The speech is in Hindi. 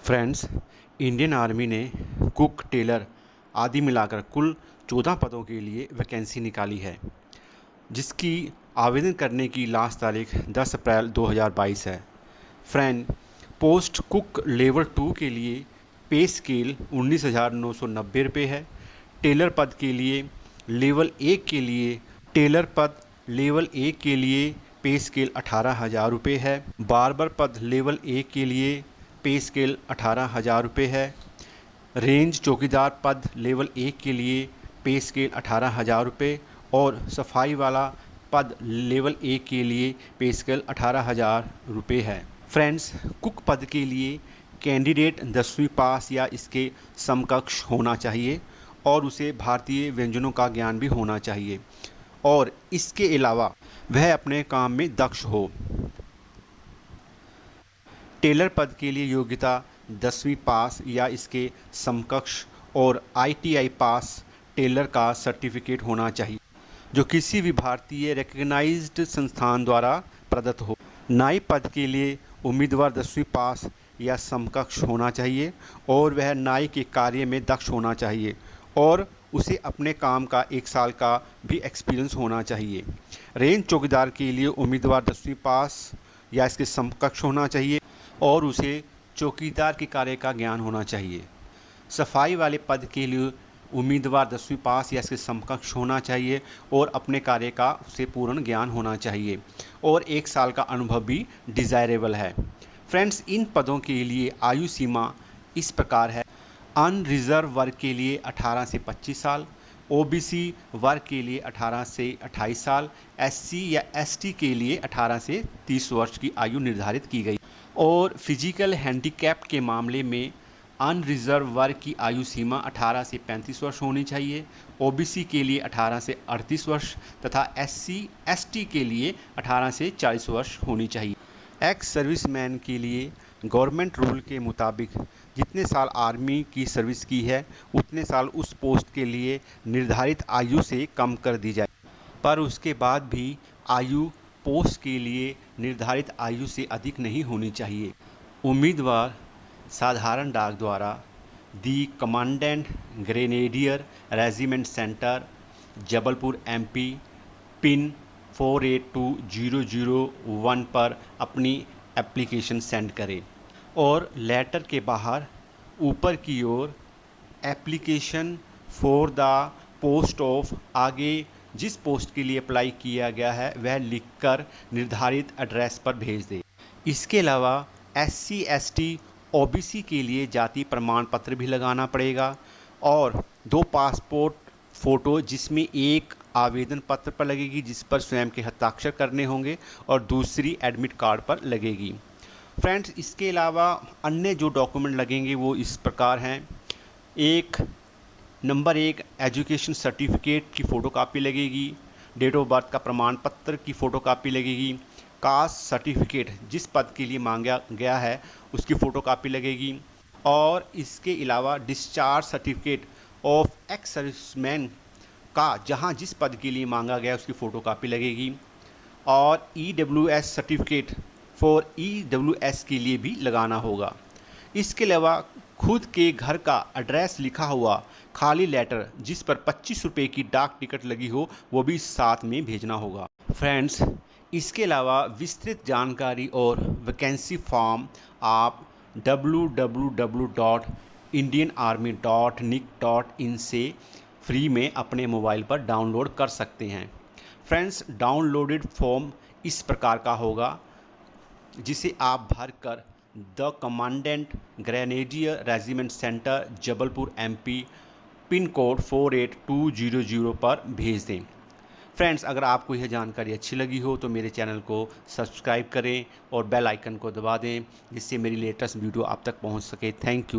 फ्रेंड्स, इंडियन आर्मी ने कुक, टेलर आदि मिलाकर कुल 14 पदों के लिए वैकेंसी निकाली है, जिसकी आवेदन करने की लास्ट तारीख 10 अप्रैल 2022 है। फ्रेंड, पोस्ट कुक लेवल 2 के लिए पे स्केल 19,990 रुपये है। टेलर पद के लिए लेवल 1 के लिए पे स्केल 18,000 रुपये है। बार्बर पद लेवल 1 के लिए पे स्केल 18,000 रुपये है। रेंज चौकीदार पद लेवल 1 के लिए पे स्केल 18,000 रुपये और सफाई वाला पद लेवल 1 के लिए पे स्केल 18,000 रुपये है। फ्रेंड्स, कुक पद के लिए कैंडिडेट 10वीं पास या इसके समकक्ष होना चाहिए और उसे भारतीय व्यंजनों का ज्ञान भी होना चाहिए और इसके अलावा वह अपने काम में दक्ष हो। टेलर पद के लिए योग्यता 10वीं पास या इसके समकक्ष और ITI पास टेलर का सर्टिफिकेट होना चाहिए, जो किसी भी भारतीय रिकग्नाइज्ड संस्थान द्वारा प्रदत्त हो। नाई पद के लिए उम्मीदवार 10वीं पास या समकक्ष होना चाहिए और वह नाई के कार्य में दक्ष होना चाहिए और उसे अपने काम का 1 साल का भी एक्सपीरियंस होना चाहिए। रेंज चौकीदार के लिए उम्मीदवार 10वीं पास या इसके समकक्ष होना चाहिए और उसे चौकीदार के कार्य का ज्ञान होना चाहिए। सफाई वाले पद के लिए उम्मीदवार 10वीं पास या इसके समकक्ष होना चाहिए और अपने कार्य का उसे पूर्ण ज्ञान होना चाहिए और 1 साल का अनुभव भी डिज़ायरेबल है। फ्रेंड्स, इन पदों के लिए आयु सीमा इस प्रकार है। अनरिजर्व वर्ग के लिए 18 से 25 साल, OBC वर्ग के लिए 18 से 28 साल, SC या ST के लिए 18 से 30 वर्ष की आयु निर्धारित की गई और फिजिकल हैंडीकैप के मामले में अनरिजर्व वर्ग की आयु सीमा 18 से 35 वर्ष होनी चाहिए। OBC के लिए 18 से 38 वर्ष तथा SC ST के लिए 18 से 40 वर्ष होनी चाहिए। एक्स सर्विसमैन के लिए गवर्नमेंट रूल के मुताबिक जितने साल आर्मी की सर्विस की है उतने साल उस पोस्ट के लिए निर्धारित आयु से कम कर दी जाए, पर उसके बाद भी आयु पोस्ट के लिए निर्धारित आयु से अधिक नहीं होनी चाहिए। उम्मीदवार साधारण डाक द्वारा दी commandant grenadier regiment centre, Jabalpur MP pin 482001 पर अपनी एप्लीकेशन सेंड करें और लेटर के बाहर ऊपर की ओर application for the post of आगे जिस पोस्ट के लिए अप्लाई किया गया है वह लिखकर निर्धारित एड्रेस पर भेज दें। इसके अलावा SC ST OBC के लिए जाति प्रमाण पत्र भी लगाना पड़ेगा और 2 पासपोर्ट फ़ोटो, जिसमें एक आवेदन पत्र पर लगेगी जिस पर स्वयं के हस्ताक्षर करने होंगे और दूसरी एडमिट कार्ड पर लगेगी। फ्रेंड्स, इसके अलावा अन्य जो डॉक्यूमेंट लगेंगे वो इस प्रकार हैं। नंबर 1 एजुकेशन सर्टिफिकेट की फ़ोटोकॉपी लगेगी। डेट ऑफ बर्थ का प्रमाण पत्र की फ़ोटोकॉपी लगेगी। कास्ट सर्टिफिकेट जिस पद के लिए मांगा गया है उसकी फ़ोटोकॉपी लगेगी और इसके अलावा discharge certificate of ex serviceman का जहां जिस पद के लिए मांगा गया उसकी फ़ोटोकॉपी लगेगी और EWS सर्टिफिकेट फॉर EWS के लिए भी लगाना होगा। इसके अलावा खुद के घर का एड्रेस लिखा हुआ खाली लेटर जिस पर 25 रुपये की डाक टिकट लगी हो वो भी साथ में भेजना होगा। फ्रेंड्स, इसके अलावा विस्तृत जानकारी और वैकेंसी फॉर्म आप www.indianarmy.nic.in से फ्री में अपने मोबाइल पर डाउनलोड कर सकते हैं। फ्रेंड्स, डाउनलोडेड फॉर्म इस प्रकार का होगा जिसे आप भरकर the commandant grenadier regiment centre, Jabalpur MP pin code 48200 पर भेज दें। फ्रेंड्स, अगर आपको यह जानकारी अच्छी लगी हो तो मेरे चैनल को सब्सक्राइब करें और बेल आइकन को दबा दें जिससे मेरी लेटेस्ट वीडियो आप तक पहुंच सके। Thank you.